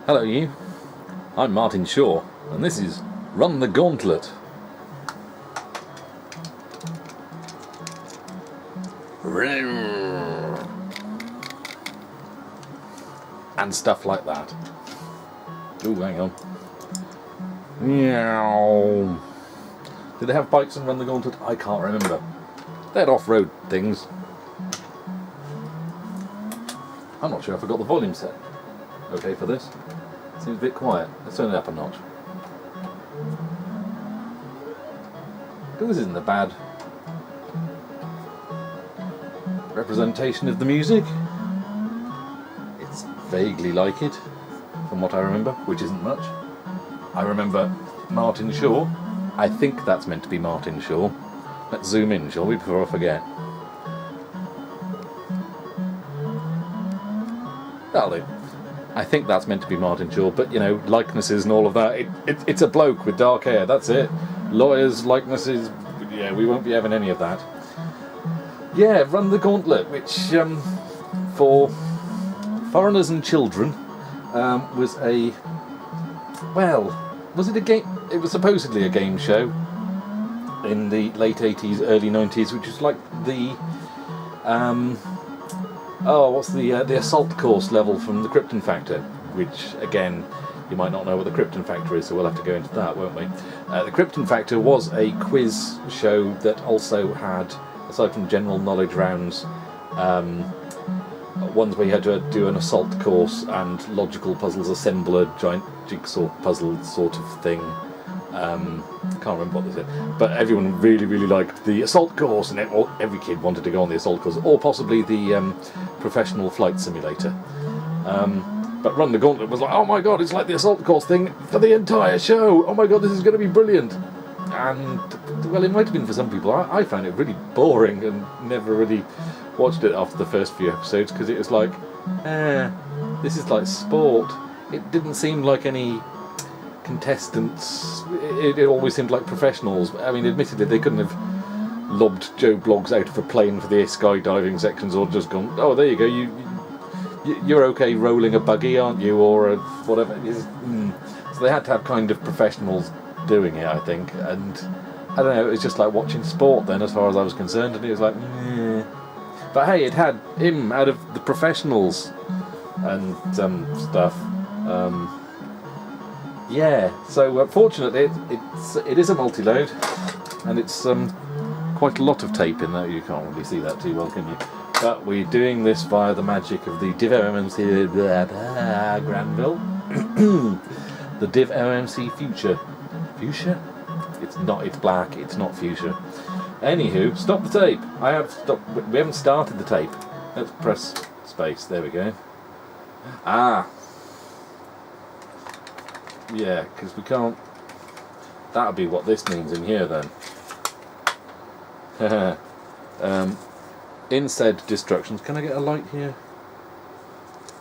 Hello you, I'm Martin Shaw, and this is Run the Gauntlet. And stuff like that. Ooh, hang on. Meow. Did they have bikes and Run the Gauntlet? I can't remember. They had off-road things. I'm not sure if I got the volume set okay for this. Seems a bit quiet. Let's turn it up a notch. This isn't a bad representation of the music. It's vaguely like it, from what I remember, which isn't much. I remember Martin Shaw. I think that's meant to be Martin Shaw. Let's zoom in, shall we, before I forget. That'll do. I think that's meant to be Martin Shaw, but you know, likenesses and all of that, it's a bloke with dark hair, that's it. Lawyers, likenesses, yeah, we won't be having any of that. Yeah, Run the Gauntlet, which for foreigners and children was a, well, was it a game? It was supposedly a game show in the late 80s, early 90s, which was like the what's the assault course level from the Krypton Factor, which again you might not know what the Krypton Factor is, so we'll have to go into that, won't we? The Krypton Factor was a quiz show that also had, aside from general knowledge rounds, ones where you had to do an assault course and logical puzzles, assemble a giant jigsaw puzzle sort of thing. Can't remember what they said, but everyone really liked the assault course, and every kid wanted to go on the assault course, or possibly the professional flight simulator. But Run the Gauntlet was like, oh my god, it's like the assault course thing for the entire show. Oh my god, this is going to be brilliant. And well, it might have been for some people. I found it really boring and never really watched it after the first few episodes, because it was like, this is like sport. It didn't seem like any contestants. It always seemed like professionals. I mean, admittedly, they couldn't have lobbed Joe Bloggs out of a plane for the skydiving sections, or just gone, oh, there you go, you're okay rolling a buggy, aren't you, or a whatever it is. So they had to have kind of professionals doing it, I think, and I don't know, it was just like watching sport then, as far as I was concerned, and it was like, meh. But hey, it had him out of the professionals and stuff. Yeah, so fortunately it is a multi-load, and it's quite a lot of tape in there. You can't really see that too well, can you? But we're doing this via the magic of the Div OMC Granville. The Div OMC Fuchsia. Fuchsia? It's not, it's black, it's not fuchsia. Anywho, stop the tape. We haven't started the tape. Let's press space, there we go. Yeah, because we can't. That'll be what this means in here then. In said destructions, can I get a light here?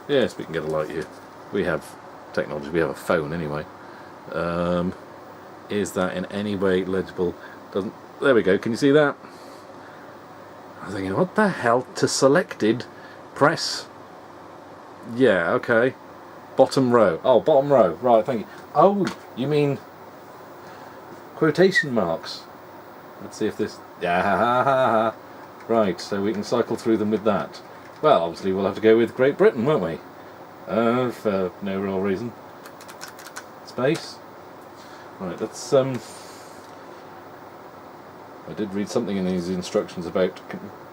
Yes, we can get a light here. We have technology, we have a phone anyway. Is that in any way legible? Doesn't. There we go, can you see that? I was thinking, what the hell? To selected, press. Yeah, okay. Bottom row. Oh, bottom row. Right, thank you. Oh, you mean quotation marks. Let's see if this... Yeah, right, so we can cycle through them with that. Well, obviously we'll have to go with Great Britain, won't we? For no real reason. Space. Right, let's... I did read something in these instructions about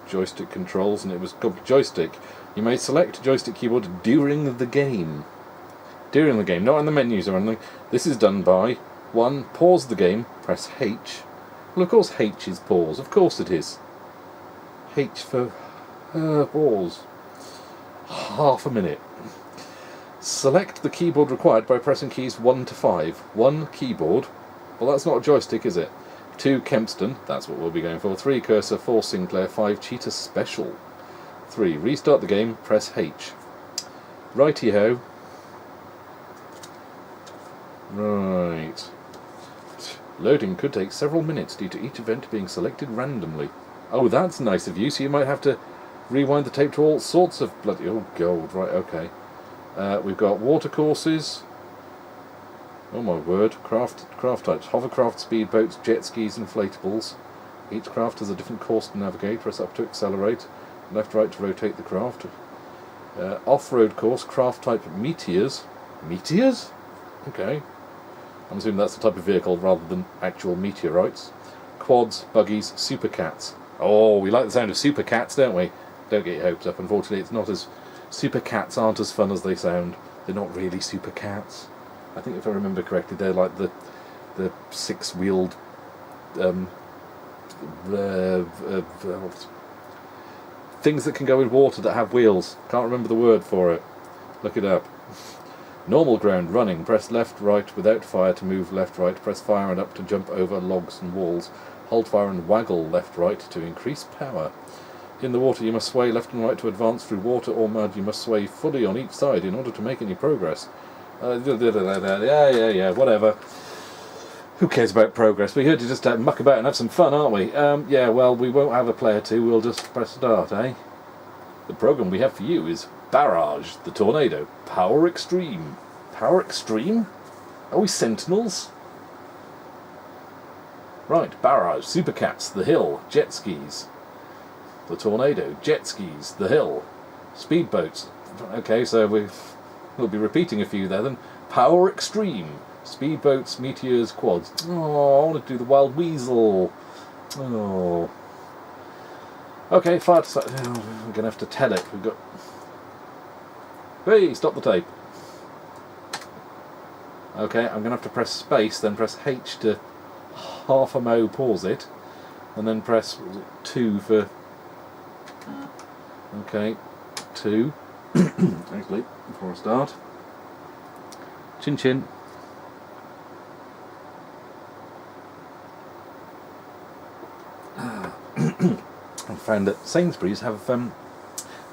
joystick controls, and it was called joystick. You may select joystick keyboard during the game. During the game, not in the menus or anything. This is done by 1. Pause the game, press H. Well, of course H is pause, of course it is. H for pause. Half a minute. Select the keyboard required by pressing keys 1 to 5. 1. Keyboard. Well, that's not a joystick, is it? 2. Kempston. That's what we'll be going for. 3. Cursor. 4. Sinclair. 5. Cheetah Special. 3. Restart the game. Press H. Righty-ho. Right. Loading could take several minutes due to each event being selected randomly. Oh, that's nice of you, so you might have to rewind the tape to all sorts of bloody... Oh, gold. Right, okay. We've got water courses. Oh my word! Craft types: hovercraft, speedboats, jet skis, inflatables. Each craft has a different course to navigate. Press up to accelerate, left right to rotate the craft. Off-road course: craft type meteors. Meteors? Okay. I'm assuming that's the type of vehicle rather than actual meteorites. Quads, buggies, supercats. Oh, we like the sound of supercats, don't we? Don't get your hopes up. Unfortunately, it's not as... Supercats aren't as fun as they sound. They're not really supercats. I think if I remember correctly, they're like the six-wheeled... things that can go in water that have wheels. Can't remember the word for it. Look it up. Normal ground, running. Press left, right without fire to move left, right. Press fire and up to jump over logs and walls. Hold fire and waggle left, right to increase power. In the water you must sway left and right to advance through water or mud. You must sway fully on each side in order to make any progress. Yeah, whatever. Who cares about progress? We're here to just muck about and have some fun, aren't we? Yeah, well, we won't have a player 2, we'll just press start, eh? The programme we have for you is Barrage, the Tornado, Power Extreme. Power Extreme? Are we Sentinels? Right, Barrage, Supercats, The Hill, Jetskis. The Tornado, Jetskis, The Hill, Speedboats. Okay, so we'll be repeating a few there then. Power Extreme, Speedboats, Meteors, Quads. Oh, I want to do the Wild Weasel. Oh. Okay, fire to start. Oh, we're going to have to tell it. We've got... Hey, stop the tape. Okay, I'm going to have to press space, then press H to half a mo pause it, and then press 2 for... Okay, 2. Actually, before I start. Chin chin. I found that Sainsbury's have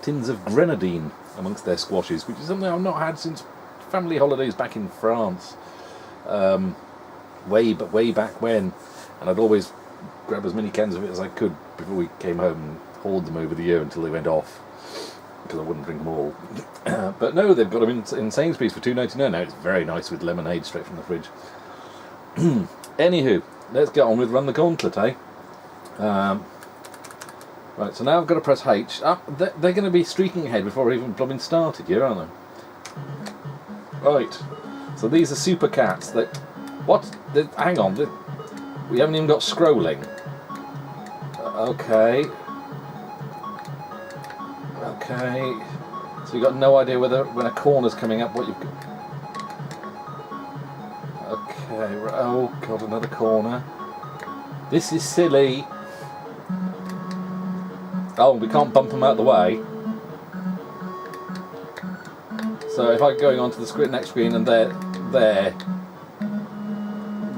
tins of grenadine amongst their squashes, which is something I've not had since family holidays back in France, way back when, and I'd always grab as many cans of it as I could before we came home and hoard them over the year until they went off, because I wouldn't drink them all. But no, they've got them in Sainsbury's for £2.99 now. It's very nice with lemonade straight from the fridge. Anywho, let's get on with Run the Gauntlet, eh? Right, so now I've got to press H. They're going to be streaking ahead before I even plumbing started here, aren't they? Right, so these are Supercats. Hang on, we haven't even got scrolling. Okay. So you've got no idea when a corner's coming up what you've got. Okay, oh god, another corner. This is silly. Oh, we can't bump them out of the way. So if I'm going on to the next screen and they're there,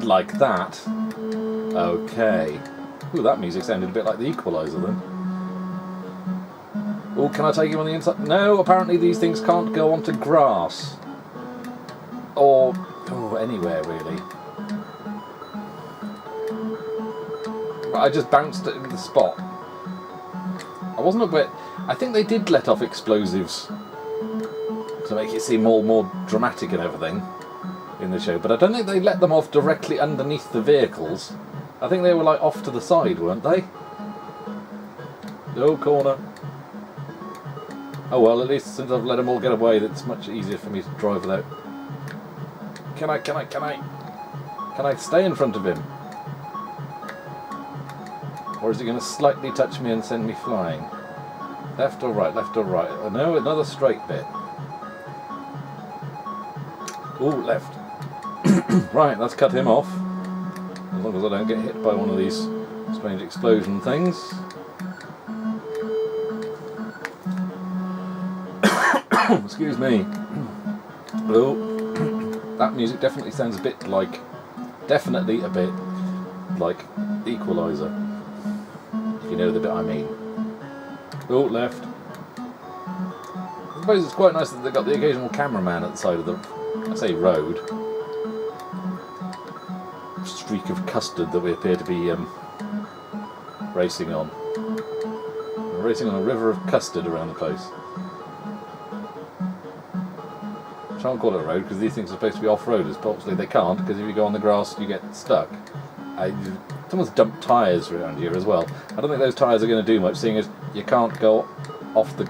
like that. Okay. Ooh, that music sounded a bit like the Equalizer then. Oh, can I take you on the inside? No, apparently these things can't go onto grass. Or anywhere really. I just bounced it in the spot. I wasn't aware. I think they did let off explosives to make it seem all more dramatic and everything in the show, but I don't think they let them off directly underneath the vehicles. I think they were like off to the side, weren't they? No corner. Oh well, at least since I've let them all get away, it's much easier for me to drive without. Can I stay in front of him? Or is he going to slightly touch me and send me flying? Left or right, left or right? Oh no, another straight bit. Ooh, left. Right, let's cut him off. As long as I don't get hit by one of these strange explosion things. Excuse me. Oh, that music definitely sounds a bit like Equalizer. If you know the bit I mean. Oh, left. I suppose it's quite nice that they've got the occasional cameraman at the side of the, I say road, streak of custard that we appear to be racing on. We're racing on a river of custard around the place. Can't call it a road because these things are supposed to be off-roaders, but obviously they can't because if you go on the grass you get stuck. Someone's dumped tyres around here as well. I don't think those tyres are going to do much, seeing as you can't go off the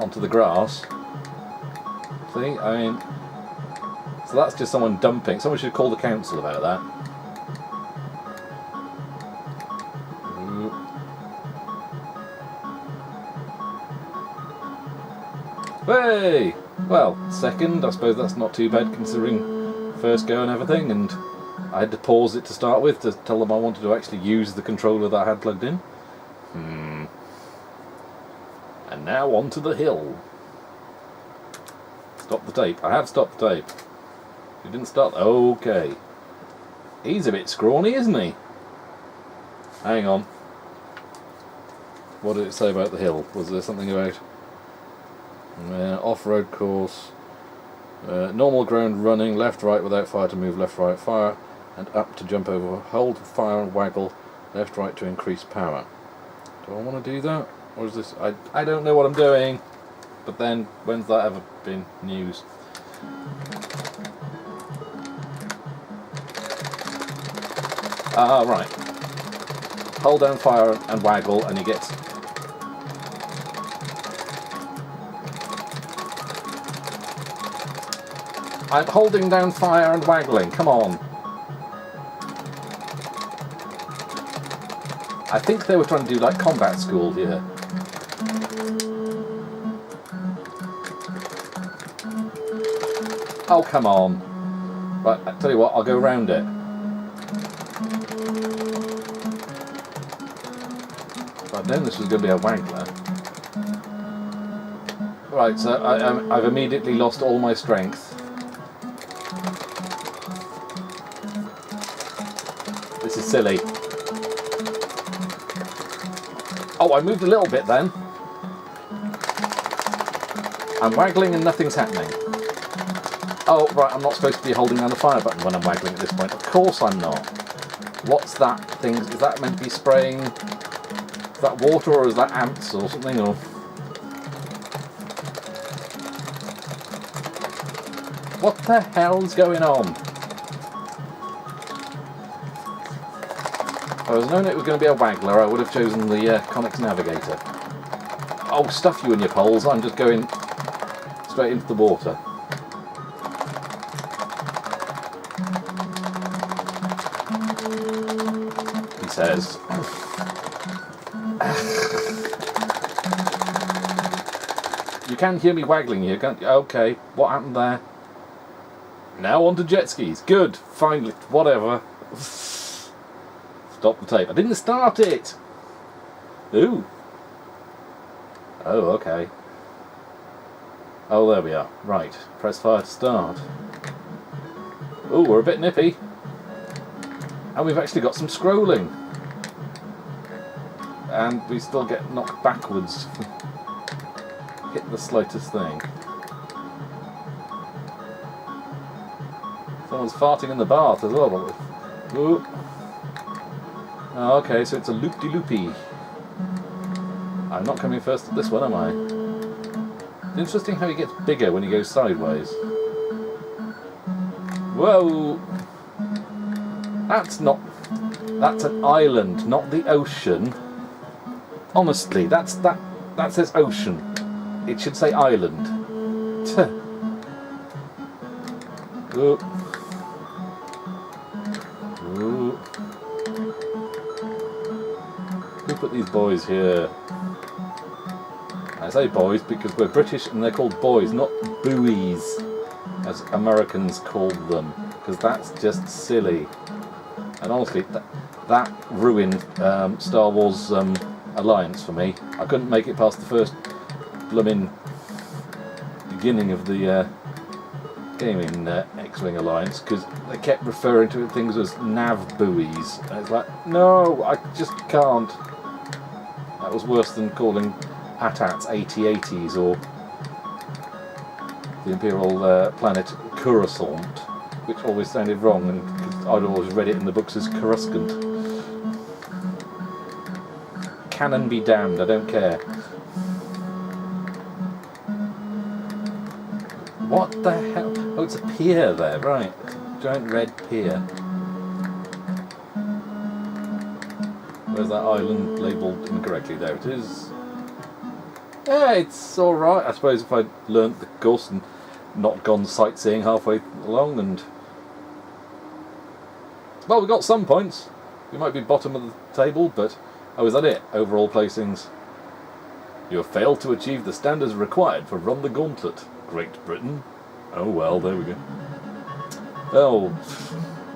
onto the grass. See, I mean, so that's just someone dumping. Someone should call the council about that. Hey! Well, second, I suppose that's not too bad considering first go and everything, and I had to pause it to start with to tell them I wanted to actually use the controller that I had plugged in. And now onto the hill. Stop the tape. I have stopped the tape. You didn't start. Okay. He's a bit scrawny, isn't he? Hang on. What did it say about the hill? Was there something about off-road course? Normal ground running, left right without fire to move, left right fire, and up to jump over. Hold fire and waggle, left right to increase power. Do I want to do that? Or is this... I don't know what I'm doing. But then, when's that ever been news? Right. Hold down fire and waggle and you get... I'm holding down fire and waggling, come on. I think they were trying to do like combat school here. Oh, come on. Right, I tell you what, I'll go round it. I've known this was going to be a waggler. Right, so I've immediately lost all my strength. This is silly. Oh, I moved a little bit then. I'm waggling and nothing's happening. Oh, right, I'm not supposed to be holding down the fire button when I'm waggling at this point. Of course I'm not. What's that thing? Is that meant to be spraying? Is that water or is that ants or something? Or what the hell's going on? If I was known it was going to be a waggler, I would have chosen the Conix Navigator. Oh, stuff you and your poles, I'm just going straight into the water. He says. You can hear me waggling here, can't you? Okay, what happened there? Now on to jet skis. Good, finally, whatever. Stop the tape. I didn't start it! Ooh. Oh, okay. Oh, there we are. Right. Press fire to start. Ooh, we're a bit nippy. And we've actually got some scrolling. And we still get knocked backwards. Hit the slightest thing. Someone's farting in the bath as well. Ooh. Oh, okay, so it's a loop-de-loopy. I'm not coming first at this one, am I? It's interesting how he gets bigger when he goes sideways. Whoa! That's an island, not the ocean. Honestly, that says ocean. It should say island. Ooh. Ooh. Who put these boys here? I say boys because we're British and they're called boys, not buoys, as Americans call them, because that's just silly. And honestly, that ruined Star Wars Alliance for me. I couldn't make it past the first blooming beginning of the game in X-Wing Alliance because they kept referring to things as nav buoys. And it's like, no, I just can't. That was worse than calling AT-ATs AT-ATs or the Imperial planet Coruscant, which always sounded wrong, and I'd always read it in the books as Coruscant. Canon be damned, I don't care. What the hell? Oh, it's a pier there, right. Giant red pier. Where's that island labelled incorrectly? There it is. Yeah, it's alright. I suppose if I'd learnt the course and not gone sightseeing halfway along and... Well, we got some points. We might be bottom of the table, but... Oh, is that it? Overall placings. You have failed to achieve the standards required for Run the Gauntlet, Great Britain. Oh well, there we go. Oh,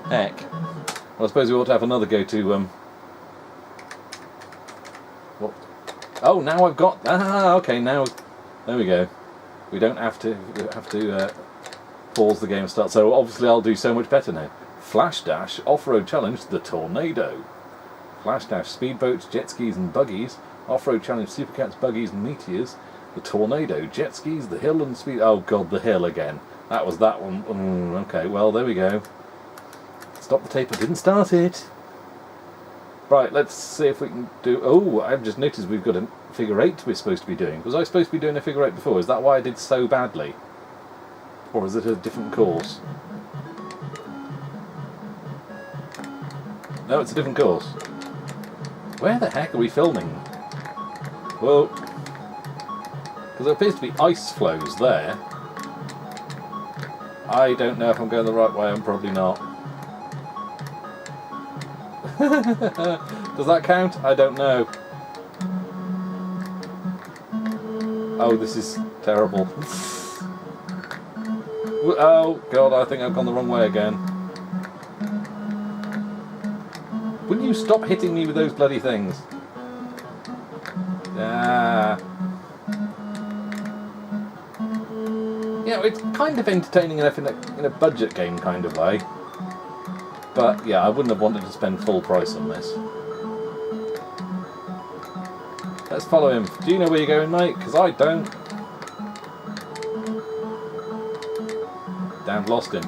heck. Well, I suppose we ought to have another go to, What? Oh, now I've got... Ah, okay, now... There we go. We don't have to... pause the game and start. So obviously I'll do so much better now. Flash Dash, Off-Road Challenge, the Tornado. Flash Dash, Speedboats, Jetskis and Buggies. Off-Road Challenge, Supercats, Buggies and Meteors. The Tornado, Jetskis, the Hill and Speed... Oh god, the Hill again. That was that one. Okay, well, there we go. Stop the tape, I didn't start it. Right, let's see if we can do... Oh, I've just noticed we've got a figure 8 we're supposed to be doing. Was I supposed to be doing a figure 8 before? Is that why I did so badly? Or is it a different course? No, it's a different course. Where the heck are we filming? Whoa. Because there appears to be ice flows there. I don't know if I'm going the right way, I'm probably not. Does that count? I don't know. Oh, this is terrible. Oh god, I think I've gone the wrong way again. Wouldn't you stop hitting me with those bloody things? Ah. You know, it's kind of entertaining enough in a budget game kind of way. But yeah, I wouldn't have wanted to spend full price on this. Let's follow him. Do you know where you're going, mate? Because I don't. Damn, lost him.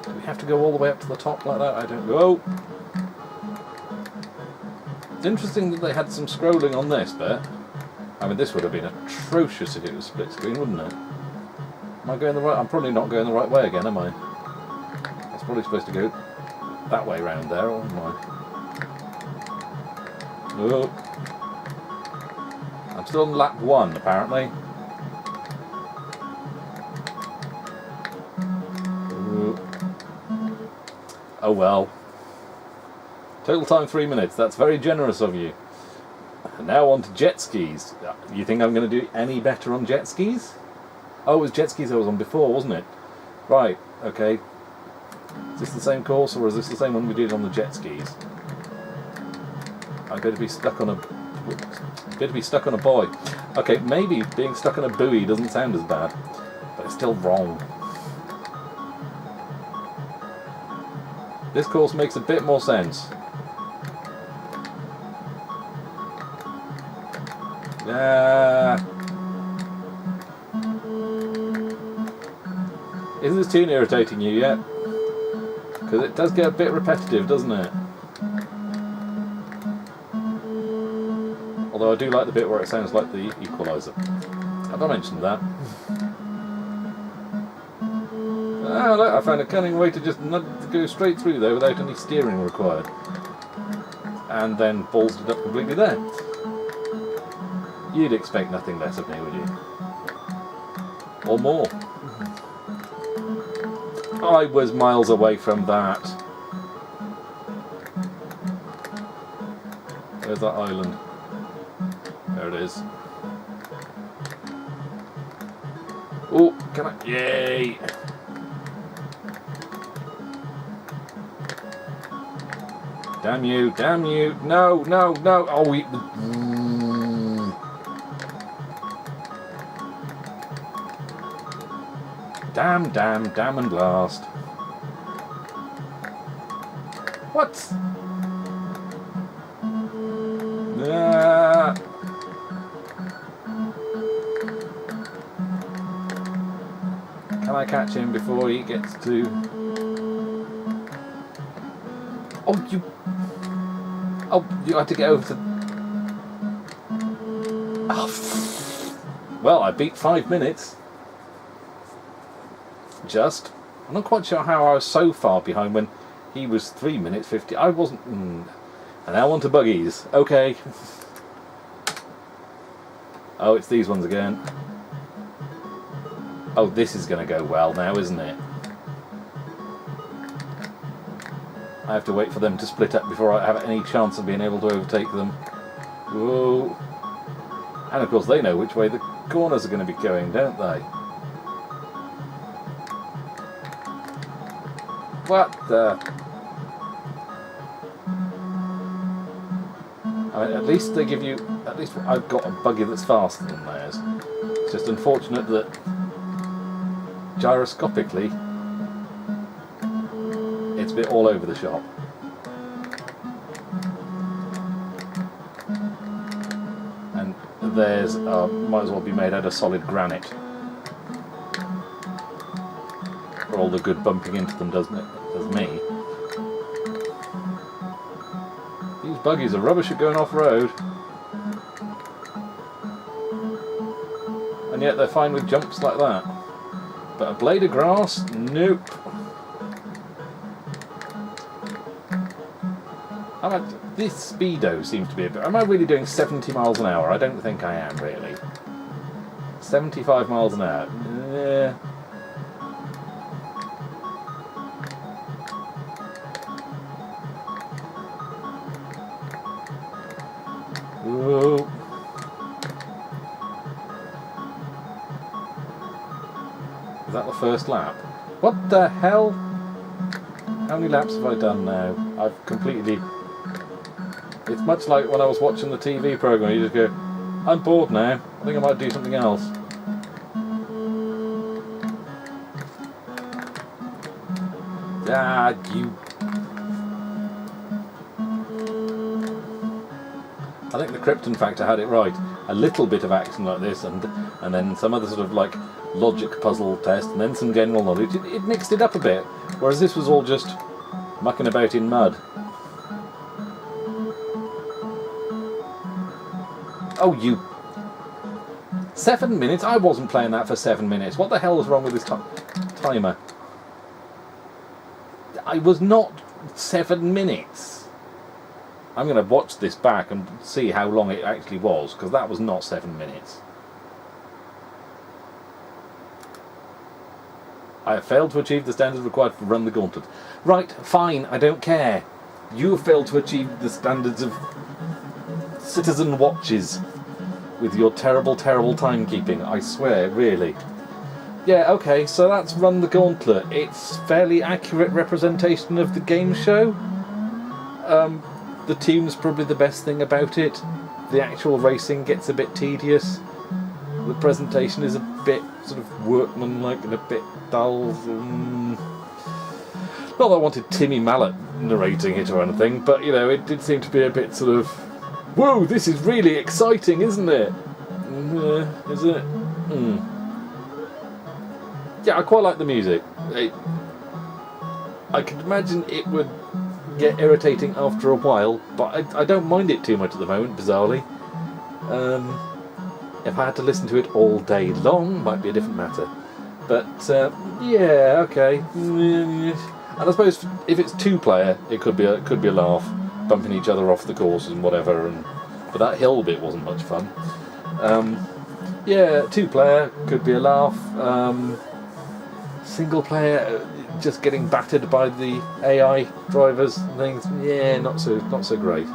Do we have to go all the way up to the top like that? I don't know. It's interesting that they had some scrolling on this bit. I mean, this would have been atrocious if it was split screen, wouldn't it? Am I going the right? I'm probably not going the right way again, am I? I was probably supposed to go that way round there, or am I? Oh. I'm still on lap 1, apparently. Oh well. Total time 3 minutes. That's very generous of you. And now on to jet skis. You think I'm going to do any better on jet skis? Oh, it was jet skis I was on before, wasn't it? Right, okay. Is this the same course, or is this the same one we did on the jet skis? I'm going to be stuck on a buoy. Okay, maybe being stuck on a buoy doesn't sound as bad, but it's still wrong. This course makes a bit more sense. Isn't this tune irritating you yet? Because it does get a bit repetitive, doesn't it? Although I do like the bit where it sounds like the equaliser. Have I mentioned that? Ah, look, I found a cunning way to just go straight through there without any steering required. And then ballsed it up completely there. You'd expect nothing less of me, would you? Or more. I was miles away from that. There's that island. There it is. Oh, can I? Yay! Damn you, damn you. No, no, no. Oh, we... Damn, damn, damn and blast. What? Ah. Can I catch him before he gets to... Oh, you... Oh, you had to get over to... Oh. Well, I beat 5 minutes. Just. I'm not quite sure how I was so far behind when he was 3 minutes 50. I wasn't. And now on to buggies. Okay. Oh, it's these ones again. Oh, this is going to go well now, isn't it? I have to wait for them to split up before I have any chance of being able to overtake them. Whoa. And of course they know which way the corners are going to be going, don't they? What the... I mean, at least they give you... At least I've got a buggy that's faster than theirs. It's just unfortunate that gyroscopically it's a bit all over the shop. And theirs might as well be made out of solid granite. For all the good bumping into them does me. These buggies are rubbish at going off-road. And yet they're fine with jumps like that. But a blade of grass? Nope. This speedo seems to be a bit... Am I really doing 70 miles an hour? I don't think I am, really. 75 miles an hour. Yeah. Whoa. Is that the first lap? What the hell? How many laps have I done now? I've completely... It's much like when I was watching the TV programme, you just go, I'm bored now, I think I might do something else. Ah, you... I think the Krypton Factor had it right. A little bit of action like this, and then some other sort of like logic puzzle test, and then some general knowledge. It mixed it up a bit, whereas this was all just mucking about in mud. Oh, you... 7 minutes? I wasn't playing that for 7 minutes. What the hell was wrong with this timer? I was not 7 minutes. I'm going to watch this back and see how long it actually was, because that was not 7 minutes. I have failed to achieve the standards required to run the Gauntlet. Right, fine, I don't care. You have failed to achieve the standards of citizen watches with your terrible, terrible timekeeping, I swear, really. Yeah, okay, so that's Run the Gauntlet. It's fairly accurate representation of the game show. The tune's probably the best thing about it. The actual racing gets a bit tedious. The presentation is a bit sort of workmanlike and a bit dull. Not that I wanted Timmy Mallet narrating it or anything, but you know, it did seem to be a bit sort of, whoa, this is really exciting, isn't it? Is it? Yeah, I quite like the music. I could imagine it would get irritating after a while, but I don't mind it too much at the moment, bizarrely. If I had to listen to it all day long, might be a different matter. But, yeah, okay. And I suppose if it's two-player, it could be a laugh, bumping each other off the course and whatever, but that hill bit wasn't much fun. Yeah, two-player could be a laugh. Single-player, just getting battered by the AI drivers and things, yeah, not so great.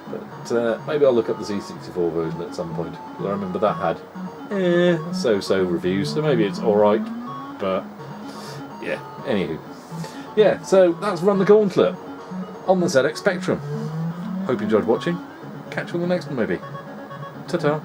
But maybe I'll look up the C64 version at some point, because I remember that had so-so reviews, so maybe it's alright, but yeah, anywho. Yeah, so that's Run the Gauntlet on the ZX Spectrum. Hope you enjoyed watching. Catch you on the next one, maybe. Ta-ta.